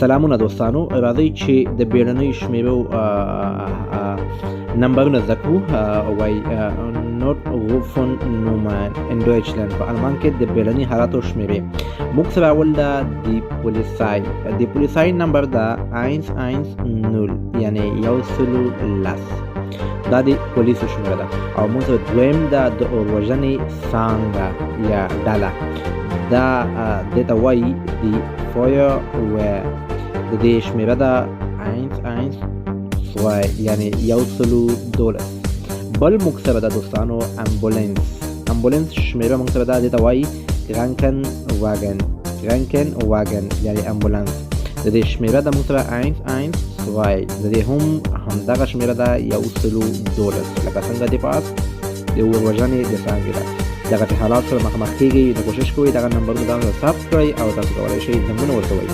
سلامونه دوستانو، راځئ چې د بیړنیو شمیرو نمبرونه زده کړو. وایي Notrufen-Nummern in Deutschland په آلمان کې د بیړني حالاتو شمیرې. موږ سره اول ده د پولیسای نمبر ده 110 یعنی 110 دا د پولیسو شمیره ده. او موږ سره دویم ده د اوروژنې څانګه یا ډله، دا دته وایي د Feuerwehr. د دې شمیره ده 112 یعنی 112. بل موږ سره ده دوستانو امبولانس شمیره موږ سره ده دته وایي Krankenwagen یعنی امبولانس. د دې شمیره ده موږ سره 112. د دې همدغه شمیره ده 112 لکه څنګه د پاس د اوروژنې د څانګې ده. دغه حالات سره مخامخ کیږئ، نو کوشش کوئ دغه نمبرونه ځان سره ثبت کړئ او تاسو کولی شئ زنګونه ورکوئ.